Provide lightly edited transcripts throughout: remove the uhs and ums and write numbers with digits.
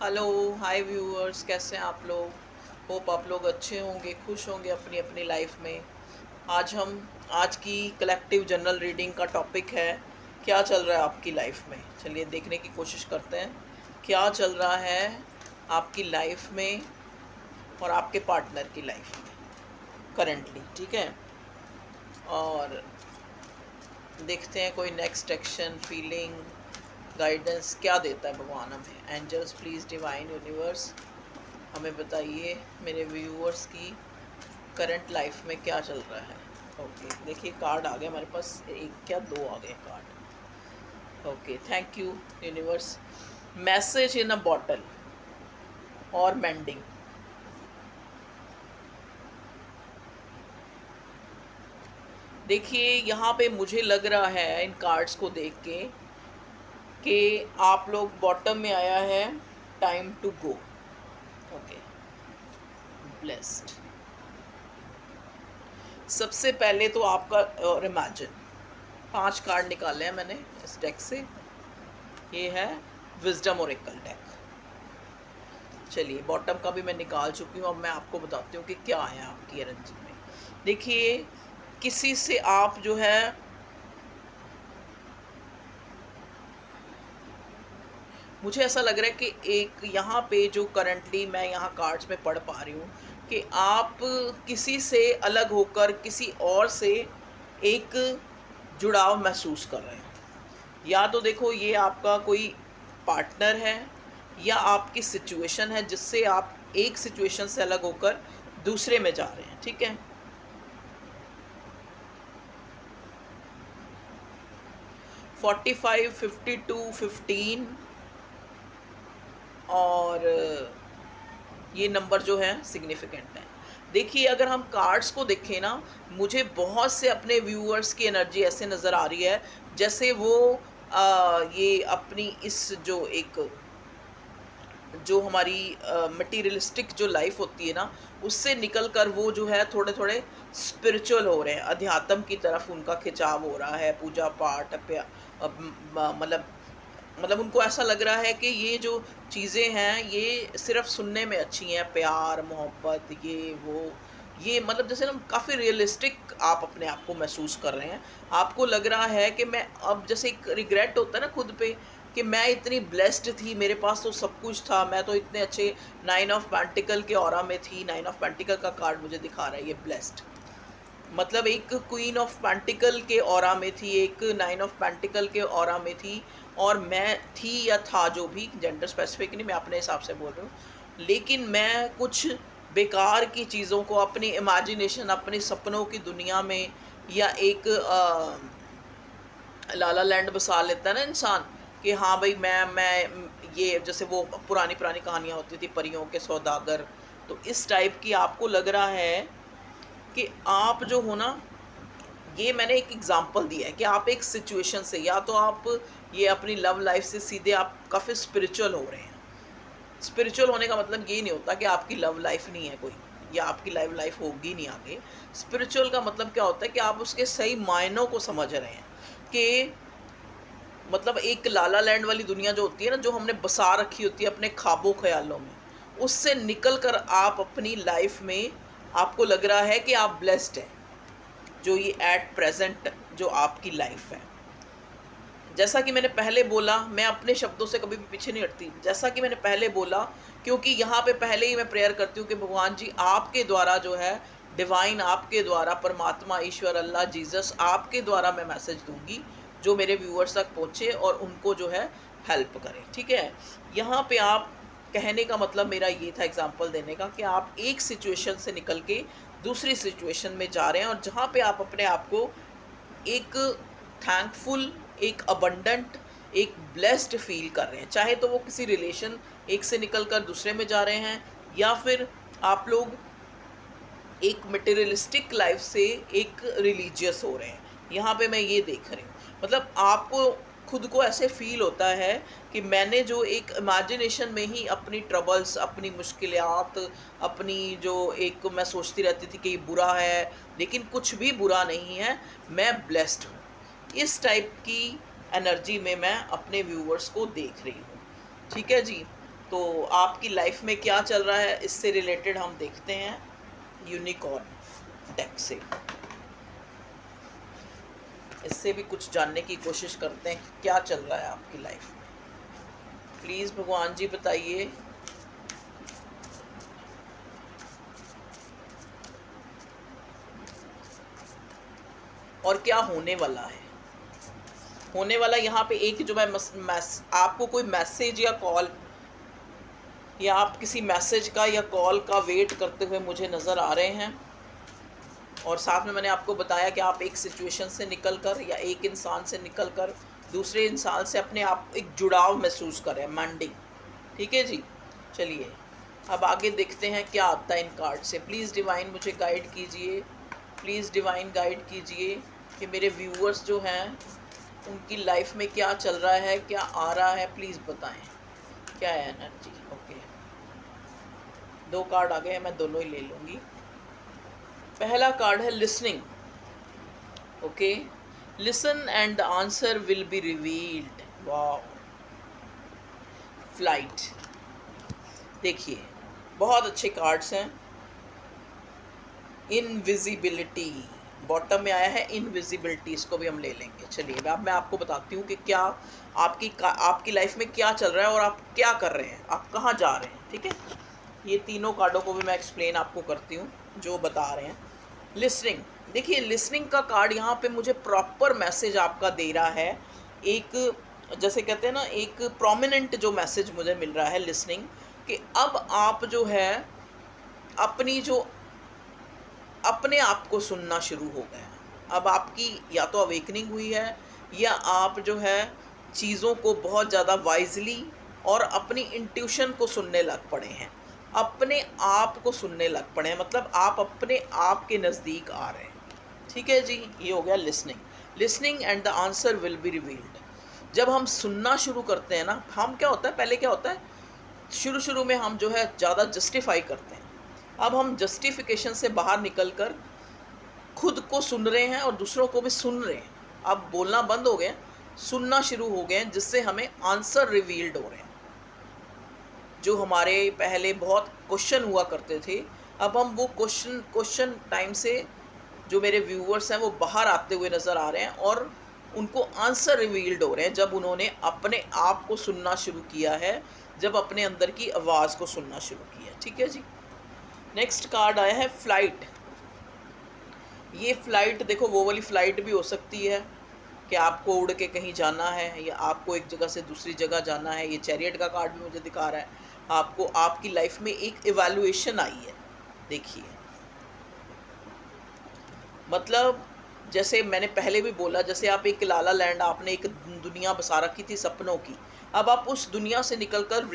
Hello, हाय viewers, कैसे हैं आप लोग। होप आप लोग अच्छे होंगे, खुश होंगे अपनी अपनी लाइफ में। आज की कलेक्टिव जनरल रीडिंग का टॉपिक है, क्या चल रहा है आपकी लाइफ में। चलिए देखने की कोशिश करते हैं क्या चल रहा है आपकी लाइफ में और आपके पार्टनर की लाइफ में करेंटली। ठीक है, और देखते हैं कोई नेक्स्ट एक्शन, फीलिंग, गाइडेंस क्या देता है भगवान हमें। एंजल्स प्लीज़, डिवाइन यूनिवर्स, हमें बताइए मेरे व्यूअर्स की करंट लाइफ में क्या चल रहा है। ओके, देखिए कार्ड आ गया हमारे पास, एक क्या दो आ गए card. Okay, thank you universe. Message in a bottle और मेंडिंग। देखिए यहाँ पे मुझे लग रहा है इन कार्ड्स को देख के कि आप लोग बॉटम में आया है, time to go. Okay, blessed. सबसे पहले तो आपका और इमेजिन, 5 कार्ड निकाले हैं मैंने इस डेक से। ये है विजडम ओरेकल डेक। चलिए बॉटम का भी मैं निकाल चुकी हूँ, अब मैं आपको बताती हूँ कि क्या है आपकी एनर्जी में। देखिए किसी से आप जो है, मुझे ऐसा लग रहा है कि एक यहाँ पे जो करंटली मैं यहाँ कार्ड्स में पढ़ पा रही हूँ कि आप किसी से अलग होकर किसी और से एक जुड़ाव महसूस कर रहे हैं। या तो देखो ये आपका कोई पार्टनर है या आपकी सिचुएशन है जिससे आप एक सिचुएशन से अलग होकर दूसरे में जा रहे हैं। ठीक है, 45, 52, 15 और ये नंबर जो है सिग्निफिकेंट है। देखिए अगर हम कार्ड्स को देखें ना, मुझे बहुत से अपने व्यूअर्स की एनर्जी ऐसे नज़र आ रही है जैसे वो ये अपनी इस जो हमारी मटीरियलिस्टिक जो लाइफ होती है ना, उससे निकल कर वो जो है थोड़े थोड़े स्पिरिचुअल हो रहे हैं, अध्यात्म की तरफ उनका खिंचाव हो रहा है, पूजा पाठ मतलब उनको ऐसा लग रहा है कि ये जो चीज़ें हैं ये सिर्फ सुनने में अच्छी हैं, प्यार मोहब्बत ये मतलब जैसे ना काफ़ी रियलिस्टिक आप अपने आप को महसूस कर रहे हैं। आपको लग रहा है कि मैं अब, जैसे एक रिग्रेट होता है ना खुद पे कि मैं इतनी ब्लेस्ड थी, मेरे पास तो सब कुछ था, मैं तो इतने अच्छे 9 ऑफ पेंटिकल के ऑरा में थी। 9 ऑफ पेंटिकल का कार्ड मुझे दिखा रहा है ये ब्लेस्ड, मतलब एक क्वीन ऑफ पेंटिकल के ऑरा में थी, एक 9 ऑफ पेंटिकल के ऑरा में थी, और मैं थी या था, जो भी जेंडर स्पेसिफिक नहीं, मैं अपने हिसाब से बोल रही हूँ। लेकिन मैं कुछ बेकार की चीज़ों को, अपनी इमेजिनेशन, अपने सपनों की दुनिया में, या एक लाला लैंड बसा लेता है ना इंसान कि हाँ भाई मैं ये, जैसे वो पुरानी पुरानी कहानियाँ होती थी परियों के सौदागर, तो इस टाइप की आपको लग रहा है कि आप जो हो ना, ये मैंने एक एग्जांपल दिया है कि आप एक सिचुएशन से, या तो आप ये अपनी लव लाइफ से सीधे आप काफ़ी स्पिरिचुअल हो रहे हैं। स्पिरिचुअल होने का मतलब ये नहीं होता कि आपकी लव लाइफ नहीं है कोई, या आपकी लव लाइफ होगी नहीं आगे। स्पिरिचुअल का मतलब क्या होता है कि आप उसके सही मायनों को समझ रहे हैं कि मतलब एक लाला लैंड वाली दुनिया जो होती है ना, जो हमने बसा रखी होती है अपने ख्वाबों ख्यालों में, उससे निकल कर आप अपनी लाइफ में, आपको लग रहा है कि आप ब्लेस्ड हैं जो ये एट प्रेजेंट जो आपकी लाइफ है। जैसा कि मैंने पहले बोला, मैं अपने शब्दों से कभी भी पीछे नहीं हटती। जैसा कि मैंने पहले बोला, क्योंकि यहाँ पे पहले ही मैं प्रेयर करती हूँ कि भगवान जी आपके द्वारा जो है, डिवाइन आपके द्वारा, परमात्मा, ईश्वर, अल्लाह, जीसस, आपके द्वारा मैं मैसेज दूंगी जो मेरे व्यूअर्स तक पहुँचे और उनको जो है हेल्प करे। ठीक है, यहाँ पे आप, कहने का मतलब मेरा ये था एग्जाम्पल देने का कि आप एक सिचुएशन से निकल के दूसरी सिचुएशन में जा रहे हैं, और जहाँ पे आप अपने आप को एक थैंकफुल, एक अबंडेंट, एक ब्लेस्ड फील कर रहे हैं। चाहे तो वो किसी रिलेशन, एक से निकल कर दूसरे में जा रहे हैं, या फिर आप लोग एक मटेरियलिस्टिक लाइफ से एक रिलीजियस हो रहे हैं। यहाँ पे मैं ये देख रही हूँ, मतलब आपको खुद को ऐसे फील होता है कि मैंने जो एक इमेजिनेशन में ही अपनी ट्रबल्स, अपनी मुश्किलात, अपनी जो एक मैं सोचती रहती थी कि ये बुरा है, लेकिन कुछ भी बुरा नहीं है, मैं ब्लेस्ड हूँ। इस टाइप की एनर्जी में मैं अपने व्यूअर्स को देख रही हूँ। ठीक है जी, तो आपकी लाइफ में क्या चल रहा है, इससे रिलेटेड हम देखते हैं यूनिकॉर्न डेक से। इससे भी कुछ जानने की कोशिश करते हैं कि क्या चल रहा है आपकी लाइफ में। प्लीज़ भगवान जी बताइए। और क्या होने वाला है, होने वाला यहाँ पे एक जो मैं आपको कोई मैसेज या कॉल या आप किसी मैसेज का या कॉल का वेट करते हुए मुझे नज़र आ रहे हैं। और साथ में मैंने आपको बताया कि आप एक सिचुएशन से निकल कर या एक इंसान से निकल कर दूसरे इंसान से अपने आप एक जुड़ाव महसूस करें, माइंडिंग। ठीक है जी, चलिए अब आगे देखते हैं क्या आता है इन कार्ड से। प्लीज़ डिवाइन मुझे गाइड कीजिए, प्लीज़ डिवाइन गाइड कीजिए कि मेरे व्यूअर्स जो हैं उनकी लाइफ में क्या चल रहा है, क्या आ रहा है, प्लीज़ बताएं क्या है एनर्जी। ओके, 2 कार्ड आ गए हैं, मैं दोनों ही ले लूँगी। पहला कार्ड है listening. Okay, listen and the answer will be revealed. Wow, flight. देखिए बहुत अच्छे कार्ड्स हैं। इनविजिबिलिटी बॉटम में आया है, इनविजिबिलिटी, इसको भी हम ले लेंगे। चलिए अब मैं आपको बताती हूँ कि क्या आपकी लाइफ में क्या चल रहा है और आप क्या कर रहे हैं, आप कहाँ जा रहे हैं। ठीक है, ये तीनों कार्डों को भी मैं एक्सप्लेन आपको करती हूँ जो बता रहे हैं। लिसनिंग, देखिए लिसनिंग का कार्ड यहाँ पे मुझे प्रॉपर मैसेज आपका दे रहा है। एक जैसे कहते हैं ना, एक प्रोमिनेंट जो मैसेज मुझे मिल रहा है लिसनिंग, कि अब आप जो है अपने आप को सुनना शुरू हो गए हैं। अब आपकी या तो अवेकनिंग हुई है या आप जो है चीज़ों को बहुत ज़्यादा वाइजली और अपनी इंट्यूशन को सुनने लग पड़े हैं, अपने आप को सुनने लग पड़े हैं, मतलब आप अपने आप के नज़दीक आ रहे हैं। ठीक है जी, ये हो गया listening and the answer will be revealed. जब हम सुनना शुरू करते हैं ना, हम क्या होता है, पहले क्या होता है, शुरू में हम जो है ज़्यादा जस्टिफाई करते हैं। अब हम जस्टिफिकेशन से बाहर निकलकर खुद को सुन रहे हैं और दूसरों को भी सुन रहे हैं। अब बोलना बंद हो गए, सुनना शुरू हो गए, जिससे हमें आंसर रिवील्ड हो रहे हैं। जो हमारे पहले बहुत क्वेश्चन हुआ करते थे, अब हम वो क्वेश्चन टाइम से जो मेरे व्यूअर्स हैं वो बाहर आते हुए नज़र आ रहे हैं और उनको आंसर रिवील्ड हो रहे हैं जब उन्होंने अपने आप को सुनना शुरू किया है, जब अपने अंदर की आवाज़ को सुनना शुरू किया। ठीक है जी, नेक्स्ट कार्ड आया है फ्लाइट। ये फ्लाइट देखो, वो वाली फ़्लाइट भी हो सकती है कि आपको उड़ के कहीं जाना है या आपको एक जगह से दूसरी जगह जाना है। ये चैरियट का कार्ड भी मुझे दिखा रहा है, आपको आपकी लाइफ में एक इवैल्यूएशन आई है। देखिए मतलब जैसे मैंने पहले भी बोला, जैसे आप एक लाला लैंड, आपने एक दुनिया बसा रखी थी सपनों की, अब आप उस दुनिया से निकलकर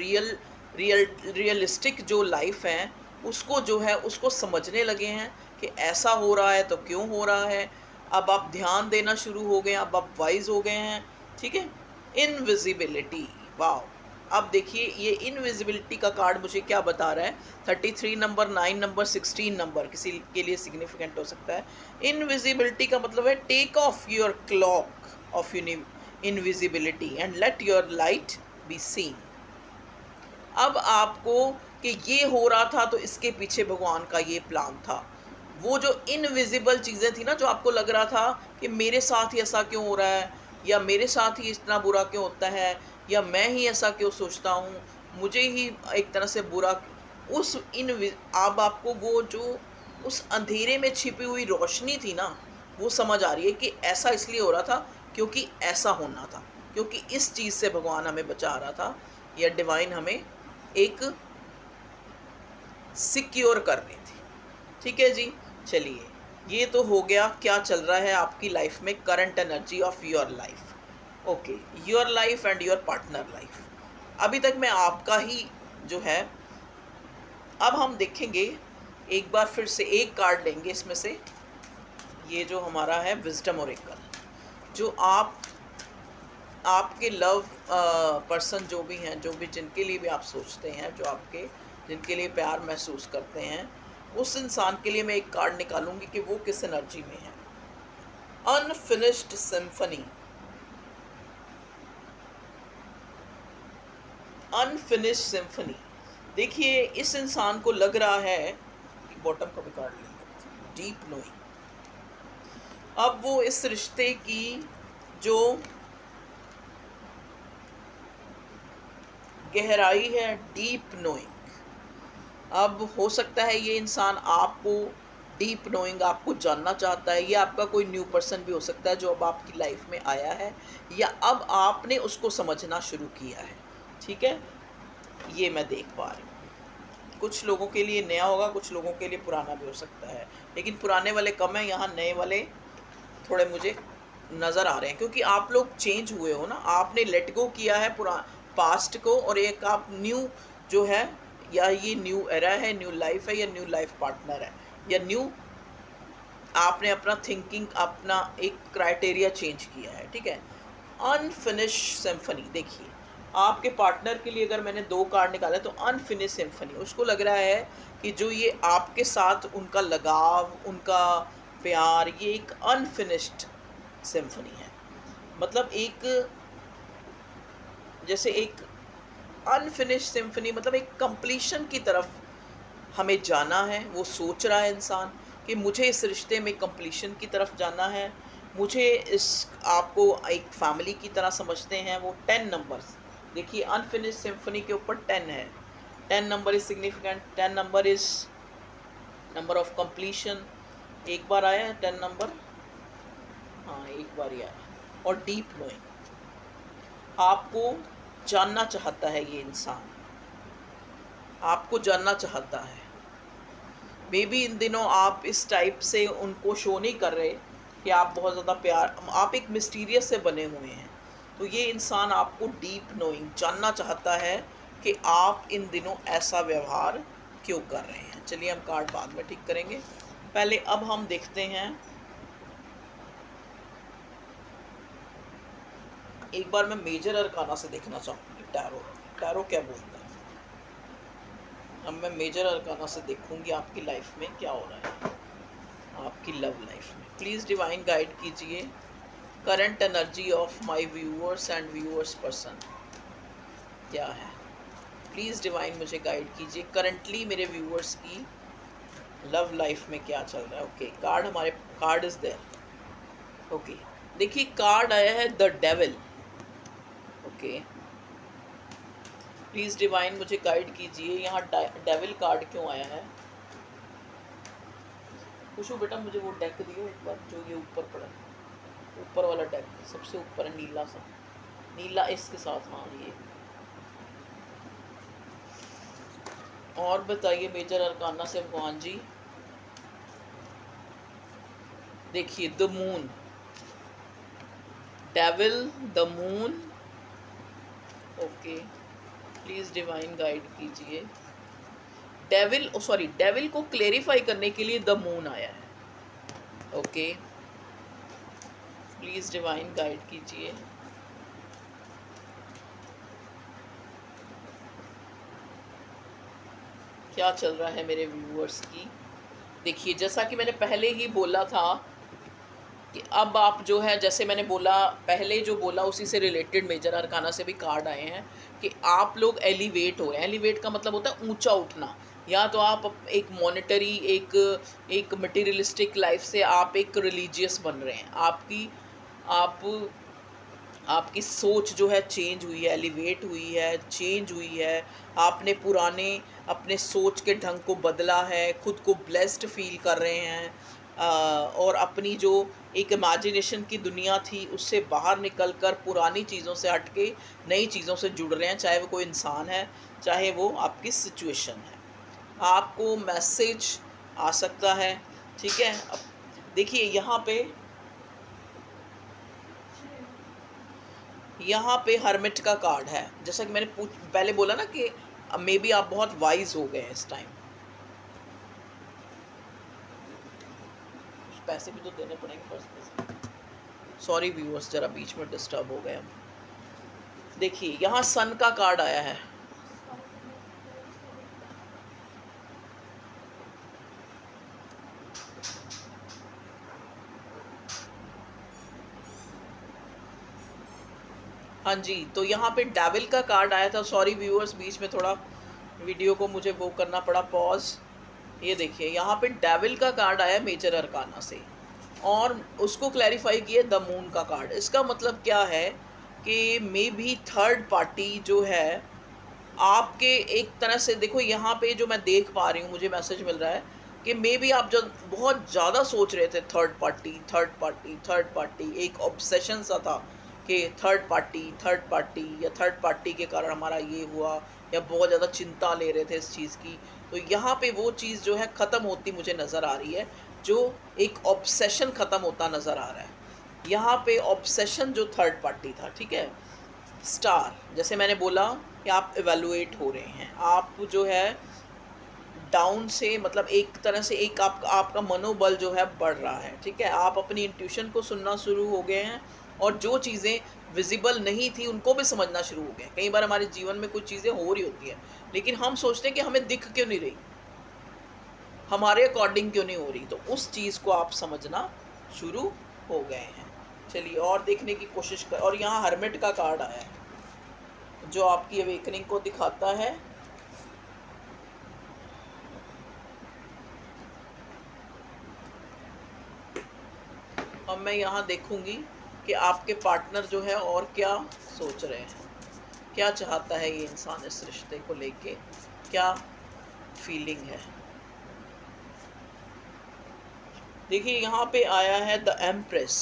रियलिस्टिक जो लाइफ है उसको जो है उसको समझने लगे हैं कि ऐसा हो रहा है तो क्यों हो रहा है। अब आप ध्यान देना शुरू हो गए, अब आप वाइज हो गए हैं। ठीक है, इनविजिबिलिटी, वाह। अब देखिए ये इनविजिबिलिटी का कार्ड मुझे क्या बता रहा है, 33 नंबर, 9 नंबर, 16 नंबर किसी के लिए सिग्निफिकेंट हो सकता है। इनविजिबिलिटी का मतलब है take off your cloak of invisibility and let your light be seen. अब आपको कि ये हो रहा था तो इसके पीछे भगवान का ये प्लान था। वो जो इनविजिबल चीज़ें थी ना, जो आपको लग रहा था कि मेरे साथ ही ऐसा क्यों हो रहा है, या मेरे साथ ही इतना बुरा क्यों होता है, या मैं ही ऐसा क्यों सोचता हूँ, मुझे ही एक तरह से बुरा, उस अब आपको वो जो उस अंधेरे में छिपी हुई रोशनी थी ना, वो समझ आ रही है कि ऐसा इसलिए हो रहा था क्योंकि ऐसा होना था, क्योंकि इस चीज़ से भगवान हमें बचा रहा था या डिवाइन हमें एक सिक्योर कर रही थी। ठीक है जी, चलिए ये तो हो गया क्या चल रहा है आपकी लाइफ में, current energy of your life. Okay, your life and your partner life. अभी तक मैं आपका ही जो है, अब हम देखेंगे एक बार फिर से एक कार्ड लेंगे इसमें से, ये जो हमारा है विजडम ओरेकल, जो आपके लव पर्सन जो भी हैं, जो भी जिनके लिए भी आप सोचते हैं, जो आपके जिनके लिए प्यार महसूस करते हैं, उस इंसान के लिए मैं एक कार्ड निकालूंगी कि वो किस एनर्जी में है। Unfinished symphony. Unfinished symphony. देखिए इस इंसान को लग रहा है कि बॉटम को भी काट लेंगे, डीप नोइंग। अब वो इस रिश्ते की जो गहराई है, डीप नोइंग, अब हो सकता है ये इंसान आपको डीप नोइंग आपको जानना चाहता है। ये आपका कोई न्यू पर्सन भी हो सकता है जो अब आपकी लाइफ में आया है, या अब आपने उसको समझना शुरू किया है। ठीक है, ये मैं देख पा रही हूँ। कुछ लोगों के लिए नया होगा, कुछ लोगों के लिए पुराना भी हो सकता है, लेकिन पुराने वाले कम है, यहाँ नए वाले थोड़े मुझे नज़र आ रहे हैं, क्योंकि आप लोग चेंज हुए हो ना, आपने लेट गो किया है पास्ट को, और एक आप न्यू जो है, या ये न्यू एरा है, न्यू लाइफ है, या न्यू लाइफ पार्टनर है, या न्यू आपने अपना थिंकिंग, अपना एक क्राइटेरिया चेंज किया है। ठीक है, अनफिनिश सिम्फनी। देखिए आपके पार्टनर के लिए अगर मैंने 2 कार्ड निकाले तो अनफिनिश सिम्फनी, उसको लग रहा है कि जो ये आपके साथ उनका लगाव, उनका प्यार, ये एक अनफिनिश्ड सिम्फनी है। मतलब एक, जैसे एक अनफिनिश सिम्फनी, मतलब एक कंप्लीशन की तरफ हमें जाना है। वो सोच रहा है इंसान कि मुझे इस रिश्ते में कंप्लीशन की तरफ जाना है, मुझे इस, आपको एक फैमिली की तरह समझते हैं वो 10 नंबर्स। देखिए अनफिनिश सिम्फनी के ऊपर 10 है, 10 number is significant, 10 number is number of completion. एक बार आया है 10 नंबर, हाँ एक बार ही आया। और डीप नोइंग, आपको जानना चाहता है ये इंसान, आपको जानना चाहता है। मे बी इन दिनों आप इस टाइप से उनको शो नहीं कर रहे कि आप बहुत ज़्यादा प्यार, आप एक मिस्टीरियस से बने हुए हैं। तो ये इंसान आपको डीप नोइंग जानना चाहता है कि आप इन दिनों ऐसा व्यवहार क्यों कर रहे हैं। चलिए हम कार्ड बाद में ठीक करेंगे, पहले अब हम देखते हैं। एक बार मैं मेजर अरकाना से देखना चाहूँगी, टैरो, टैरो क्या बोलता है। अब मैं मेजर अरकाना से देखूंगी आपकी लाइफ में क्या हो रहा है, आपकी लव लाइफ में। प्लीज़ डिवाइन गाइड कीजिए current energy of my viewers and viewers person क्या है। प्लीज़ डिवाइन मुझे गाइड कीजिए करंटली मेरे व्यूअर्स की लव लाइफ में क्या चल रहा है। ओके, कार्ड हमारे, कार्ड इज देयर। ओके, देखिए कार्ड आया है the devil. Okay, please divine मुझे गाइड कीजिए, यहाँ डेविल कार्ड क्यों आया है। खुशू बेटा मुझे वो डेक दियो एक बार, जो ये ऊपर पड़ा है, ऊपर वाला डेक, सबसे ऊपर है नीला सा, नीला इसके साथ, हाँ ये। और बताइए मेजर अरकाना से भगवान जी। देखिए the moon, devil, the moon. Okay, please divine guide कीजिए। डेविल, सॉरी, डेविल को क्लेरिफाई करने के लिए द मून आया है। ओके, प्लीज़ डिवाइन गाइड कीजिए। क्या चल रहा है मेरे व्यूअर्स की। देखिए जैसा कि मैंने पहले ही बोला था कि अब आप जो है, जैसे मैंने बोला पहले जो बोला उसी से रिलेटेड मेजर अरकाना से भी कार्ड आए हैं कि आप लोग एलिवेट हो रहे हैं। एलिवेट का मतलब होता है ऊंचा उठना, या तो आप एक मॉनेटरी, एक मटेरियलिस्टिक लाइफ से आप एक रिलीजियस बन रहे हैं। आप आपकी सोच जो है चेंज हुई है, एलिवेट हुई है, चेंज हुई है। आपने पुराने अपने सोच के ढंग को बदला है, खुद को ब्लेस्ड फील कर रहे हैं, और अपनी जो एक इमेजिनेशन की दुनिया थी उससे बाहर निकलकर पुरानी चीज़ों से हट के नई चीज़ों से जुड़ रहे हैं, चाहे वो कोई इंसान है, चाहे वो आपकी सिचुएशन है। आपको मैसेज आ सकता है। ठीक है, अब देखिए यहाँ पे हर्मिट का कार्ड है। जैसा कि मैंने पहले बोला ना कि मे बी आप बहुत वाइज हो गए हैं इस टाइम। पैसे भी तो देने पड़ेंगे फर्स्ट। सॉरी व्यूअर्स, जरा बीच में डिस्टर्ब हो गए हम। देखिए यहाँ सन का कार्ड आया है। हाँ जी, तो यहाँ पे डेविल का कार्ड आया था। सॉरी व्यूअर्स, बीच में थोड़ा वीडियो को मुझे वो करना पड़ा पॉज। ये देखिए यहाँ पे डेविल का कार्ड आया मेजर अरकाना से, और उसको क्लैरिफाई किया द मून का कार्ड। इसका मतलब क्या है कि मे बी थर्ड पार्टी जो है आपके, एक तरह से देखो यहाँ पे जो मैं देख पा रही हूँ, मुझे मैसेज मिल रहा है कि मे बी आप जब बहुत ज़्यादा सोच रहे थे third party third party third party, एक ऑब्सेशन सा था कि थर्ड पार्टी या थर्ड पार्टी के कारण हमारा ये हुआ, या बहुत ज़्यादा चिंता ले रहे थे इस चीज़ की। तो यहाँ पे वो चीज़ जो है ख़त्म होती मुझे नज़र आ रही है, जो एक ऑब्सेशन ख़त्म होता नज़र आ रहा है। यहाँ पे ऑब्सेशन जो थर्ड पार्टी था, ठीक है, स्टार, जैसे मैंने बोला कि आप इवेलुएट हो रहे हैं, आप जो है डाउन से, मतलब एक तरह से एक आपका मनोबल जो है बढ़ रहा है, ठीक है, आप अपनी इंट्यूशन को सुनना शुरू हो गए हैं, और जो चीज़ें विजिबल नहीं थी उनको भी समझना शुरू हो गए। कई बार हमारे जीवन में कुछ चीज़ें हो रही होती हैं, लेकिन हम सोचते हैं कि हमें दिख क्यों नहीं रही, हमारे अकॉर्डिंग क्यों नहीं हो रही, तो उस चीज़ को आप समझना शुरू हो गए हैं। चलिए और देखने की कोशिश कर। और यहाँ हर्मिट का कार्ड आया है जो आपकी अवेकनिंग को दिखाता है। अब मैं यहाँ देखूंगी कि आपके पार्टनर जो है और क्या सोच रहे हैं, क्या चाहता है ये इंसान इस रिश्ते को लेके, क्या फीलिंग है। देखिए यहाँ पे आया है द एम्प्रेस।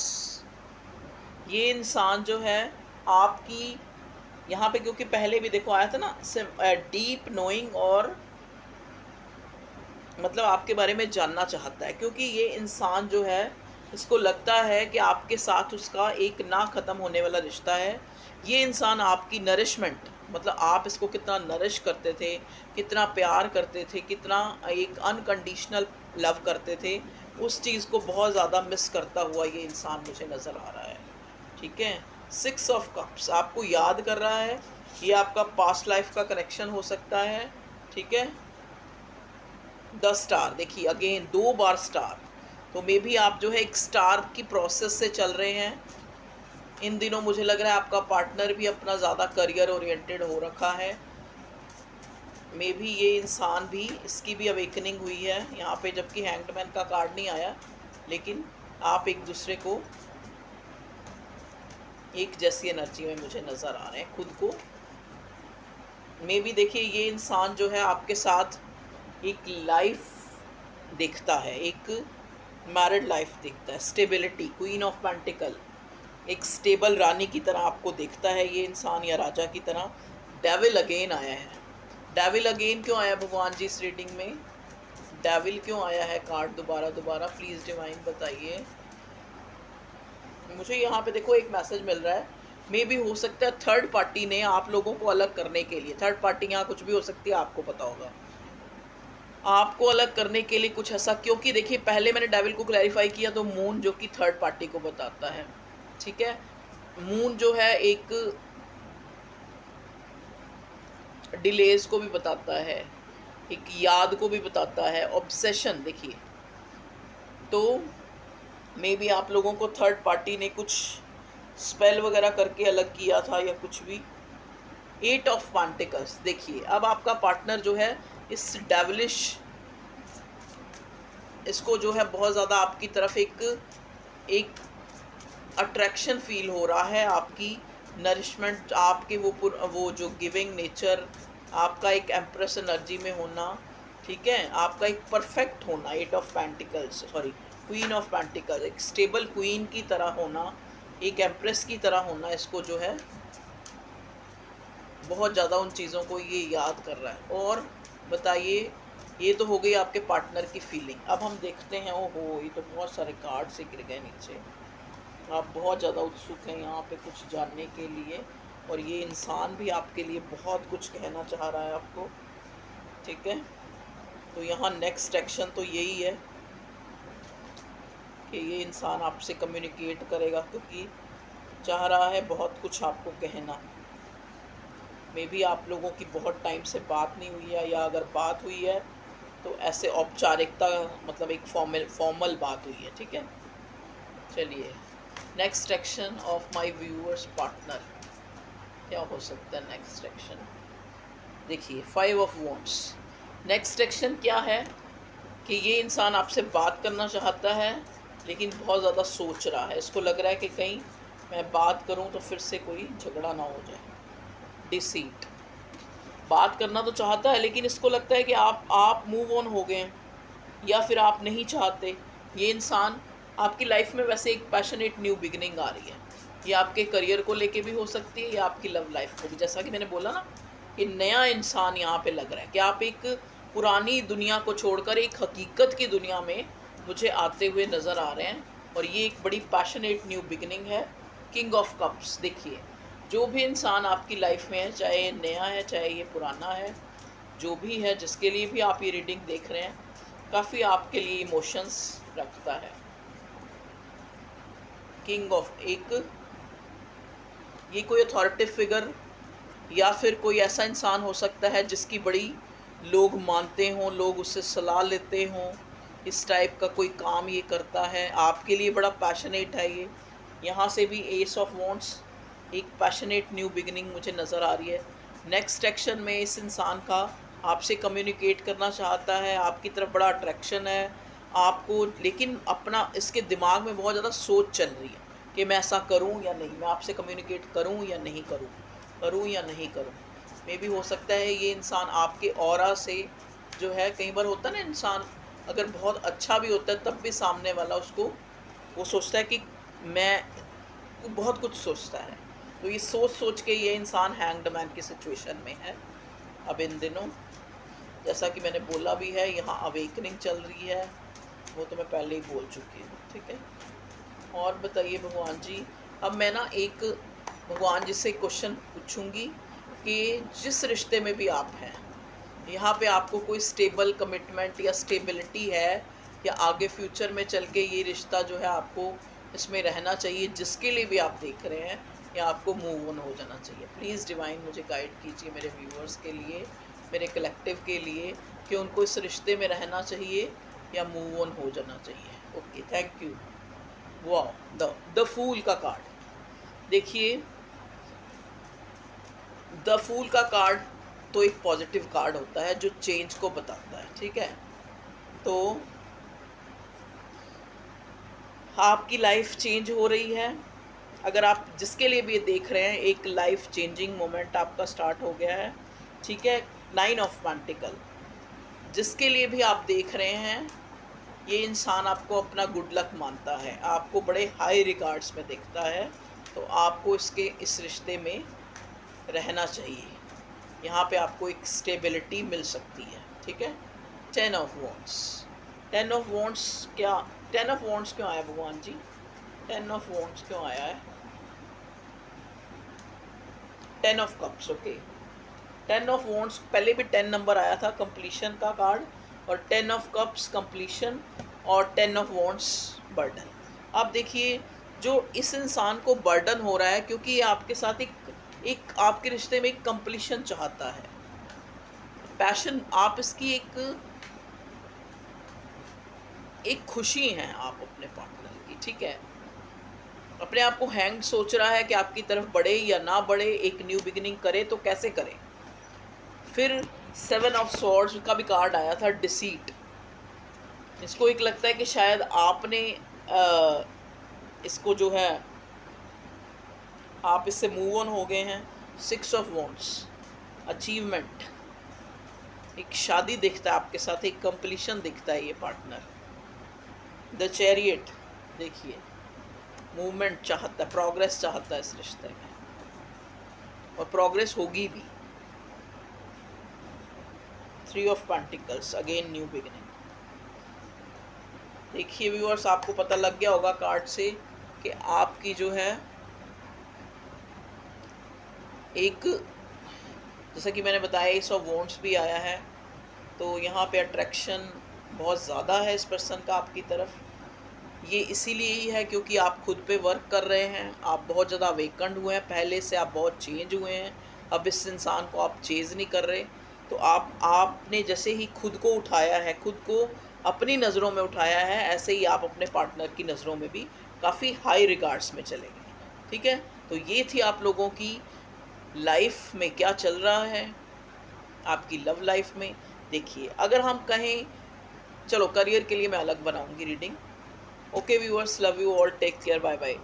ये इंसान जो है आपकी यहाँ पे, क्योंकि पहले भी देखो आया था ना, डीप नोइंग, और मतलब आपके बारे में जानना चाहता है, क्योंकि ये इंसान जो है इसको लगता है कि आपके साथ उसका एक ना ख़त्म होने वाला रिश्ता है। ये इंसान आपकी नरिशमेंट, मतलब आप इसको कितना नरिश करते थे, कितना प्यार करते थे, कितना एक अनकंडीशनल लव करते थे, उस चीज़ को बहुत ज़्यादा मिस करता हुआ ये इंसान मुझे नज़र आ रहा है, ठीक है। 6 ऑफ कप्स आपको याद कर रहा है, ये आपका पास्ट लाइफ का कनेक्शन हो सकता है, ठीक है। द स्टार, देखिए अगेन 2 बार स्टार, तो मे भी आप जो है एक स्टार की प्रोसेस से चल रहे हैं इन दिनों। मुझे लग रहा है आपका पार्टनर भी अपना ज़्यादा करियर ओरिएंटेड हो रखा है, मे भी ये इंसान भी, इसकी भी अवेकनिंग हुई है यहाँ पे, जबकि हैंगड का कार्ड नहीं आया, लेकिन आप एक दूसरे को एक जैसी एनर्जी में मुझे नज़र आ रहे हैं खुद को। मे भी देखिए ये इंसान जो है आपके साथ एक लाइफ देखता है, एक मैरिड लाइफ देखता है, स्टेबिलिटी, क्वीन ऑफ पेंटिकल, एक स्टेबल रानी की तरह आपको देखता है ये इंसान, या राजा की तरह। डेविल अगेन आया है। डेविल अगेन क्यों आया भगवान जी इस रीडिंग में, डेविल क्यों आया है कार्ड दोबारा दोबारा, प्लीज़ डिवाइन बताइए मुझे। यहाँ पे देखो एक मैसेज मिल रहा है, मे भी हो सकता है थर्ड पार्टी ने आप लोगों को अलग करने के लिए, थर्ड पार्टी यहाँ कुछ भी हो सकती है, आपको पता होगा, आपको अलग करने के लिए कुछ ऐसा, क्योंकि देखिए पहले मैंने डेविल को क्लैरिफाई किया तो मून जो कि थर्ड पार्टी को बताता है, ठीक है। मून जो है एक डिलेज को भी बताता है, एक याद को भी बताता है, ऑब्सेशन। देखिए तो मे बी आप लोगों को थर्ड पार्टी ने कुछ स्पेल वगैरह करके अलग किया था या कुछ भी। 8 ऑफ पेंटिकल्स, देखिए अब आपका पार्टनर जो है इस डेविलिश, इसको जो है बहुत ज़्यादा आपकी तरफ एक अट्रैक्शन फील हो रहा है, आपकी नरिशमेंट, आपके वो जो गिविंग नेचर, आपका एक एम्प्रेस एनर्जी में होना, ठीक है, आपका एक परफेक्ट होना, 8 of pentacles, sorry queen of pentacles, एक स्टेबल क्वीन की तरह होना, एक एम्प्रेस की तरह होना, इसको जो है बहुत ज़्यादा उन चीज़ों को ये याद कर रहा है। और बताइए, ये तो हो गई आपके पार्टनर की फीलिंग। अब हम देखते हैं, ओहो ये तो बहुत सारे कार्ड से गिर गए नीचे। आप बहुत ज़्यादा उत्सुक हैं यहाँ पे कुछ जानने के लिए, और ये इंसान भी आपके लिए बहुत कुछ कहना चाह रहा है आपको, ठीक है। तो यहाँ नेक्स्ट एक्शन तो यही है कि ये इंसान आपसे कम्युनिकेट करेगा, क्योंकि चाह रहा है बहुत कुछ आपको कहना। मे भी आप लोगों की बहुत टाइम से बात नहीं हुई है, या अगर बात हुई है तो ऐसे औपचारिकता, मतलब एक फॉर्मल बात हुई है, ठीक है। चलिए next action of my viewers partner, क्या हो सकता है नेक्स्ट एक्शन? देखिए 5 ऑफ वॉन्ड्स। नेक्स्ट एक्शन क्या है कि ये इंसान आपसे बात करना चाहता है लेकिन बहुत ज़्यादा सोच रहा है। इसको लग रहा है कि कहीं मैं बात करूं तो फिर से कोई झगड़ा ना हो जाए। डिसीट। बात करना तो चाहता है लेकिन इसको लगता है कि आप मूव ऑन हो गए हैं या फिर आप नहीं चाहते। ये इंसान आपकी लाइफ में वैसे एक पैशनेट न्यू बिगिनिंग आ रही है। ये आपके करियर को लेके भी हो सकती है या आपकी लव लाइफ को भी। जैसा कि मैंने बोला ना, कि नया इंसान यहाँ पे लग रहा है कि आप एक पुरानी दुनिया को छोड़कर एक हकीकत की दुनिया में मुझे आते हुए नज़र आ रहे हैं। और ये एक बड़ी पैशनेट न्यू बिगिनिंग है। King of cups. देखिए, जो भी इंसान आपकी लाइफ में है, चाहे ये नया है चाहे ये पुराना है, जो भी है, जिसके लिए भी आप ये रीडिंग देख रहे हैं, काफ़ी आपके लिए इमोशंस रखता है। किंग ऑफ एक, ये कोई अथॉरिटिव फिगर या फिर कोई ऐसा इंसान हो सकता है जिसकी बड़ी लोग मानते हों, लोग उससे सलाह लेते हों। इस टाइप का कोई काम ये करता है, आपके लिए बड़ा पैशनेट है ये। यहाँ से भी एस ऑफ वॉन्ड्स, एक पैशनेट न्यू बिगिनिंग मुझे नज़र आ रही है। नेक्स्ट एक्शन में इस इंसान का आपसे कम्युनिकेट करना चाहता है, आपकी तरफ बड़ा अट्रैक्शन है आपको, लेकिन अपना इसके दिमाग में बहुत ज़्यादा सोच चल रही है कि मैं ऐसा करूं या नहीं, मैं आपसे कम्युनिकेट करूं या नहीं करूं, करूं या नहीं करूं। मे भी हो सकता है ये इंसान आपके ऑरा से जो है, कई बार होता है ना, इंसान अगर बहुत अच्छा भी होता है तब भी सामने वाला उसको, वो सोचता है कि मैं, वो बहुत कुछ सोचता है। तो ये सोच सोच के ये इंसान हैंग्ड मैन की सिचुएशन में है अब इन दिनों। जैसा कि मैंने बोला भी है, यहाँ अवेकनिंग चल रही है, वो तो मैं पहले ही बोल चुकी हूँ। ठीक है, और बताइए भगवान जी। अब मैं ना एक भगवान जी से क्वेश्चन पूछूंगी कि जिस रिश्ते में भी आप हैं, यहाँ पे आपको कोई स्टेबल कमिटमेंट या स्टेबिलिटी है, या आगे फ्यूचर में चल के ये रिश्ता जो है आपको इसमें रहना चाहिए, जिसके लिए भी आप देख रहे हैं, या आपको मूव ऑन हो जाना चाहिए। प्लीज़ डिवाइन मुझे गाइड कीजिए, मेरे व्यूअर्स के लिए, मेरे कलेक्टिव के लिए, कि उनको इस रिश्ते में रहना चाहिए या मूव ऑन हो जाना चाहिए। Okay, thank you. वाह, द फूल का कार्ड। देखिए, द फूल का कार्ड तो एक पॉजिटिव कार्ड होता है जो चेंज को बताता है। ठीक है, तो आपकी लाइफ चेंज हो रही है। अगर आप जिसके लिए भी ये देख रहे हैं, एक लाइफ चेंजिंग मोमेंट आपका स्टार्ट हो गया है। ठीक है, 9 ऑफ पेंटिकल, जिसके लिए भी आप देख रहे हैं, ये इंसान आपको अपना गुड लक मानता है, आपको बड़े हाई रिगार्ड्स में देखता है। तो आपको इस रिश्ते में रहना चाहिए। यहाँ पे आपको एक स्टेबिलिटी मिल सकती है। ठीक है, 10 ऑफ वॉन्ड्स। 10 ऑफ वॉन्ड्स क्या, 10 ऑफ वॉन्ड्स क्यों आया भगवान जी? 10 ऑफ वॉन्ड्स क्यों आया है? 10 of cups. Okay, 10 of wands, पहले भी 10 नंबर आया था कंप्लीशन का कार्ड, और 10 ऑफ कप्स कंप्लीशन, और 10 ऑफ वॉन्ड्स बर्डन। आप देखिए, जो इस इंसान को बर्डन हो रहा है, क्योंकि ये आपके साथ एक आपके रिश्ते में एक कंप्लीशन चाहता है, पैशन, आप इसकी एक खुशी हैं आप अपने पार्टनर की। ठीक है, अपने आप को हैंग सोच रहा है कि आपकी तरफ बढ़े या ना बढ़े, एक न्यू बिगिनिंग करे तो कैसे करे। फिर 7 ऑफ स्वॉर्ड्स का भी कार्ड आया था, डिसीट। इसको एक लगता है कि शायद आपने इसको जो है, आप इससे मूव ऑन हो गए हैं। 6 ऑफ वॉन्ड्स, अचीवमेंट, एक शादी दिखता है आपके साथ, एक कंप्लीशन दिखता है ये पार्टनर। द चैरियट, देखिए, मूवमेंट चाहता है, प्रोग्रेस चाहता है इस रिश्ते में, और प्रोग्रेस होगी भी। 3 of pentacles, again new beginning. देखिए व्यूअर्स, आपको पता लग गया होगा कार्ड से कि आपकी जो है, एक, जैसा कि मैंने बताया, एस ऑफ वॉन्ड्स भी आया है, तो यहाँ पे अट्रैक्शन बहुत ज़्यादा है इस पर्सन का आपकी तरफ। ये इसीलिए ही है क्योंकि आप खुद पे वर्क कर रहे हैं, आप बहुत ज़्यादा वेकेंड हुए हैं, पहले से आप बहुत चेंज हुए हैं। अब इस इंसान को आप चेंज नहीं कर रहे, तो आपने जैसे ही खुद को उठाया है, खुद को अपनी नज़रों में उठाया है, ऐसे ही आप अपने पार्टनर की नज़रों में भी काफ़ी हाई रिगार्ड्स में चले गए। ठीक है, तो ये थी आप लोगों की लाइफ में क्या चल रहा है, आपकी लव लाइफ में। देखिए, अगर हम कहें, चलो करियर के लिए मैं अलग बनाऊंगी reading. Okay viewers, love you all, take care, bye bye.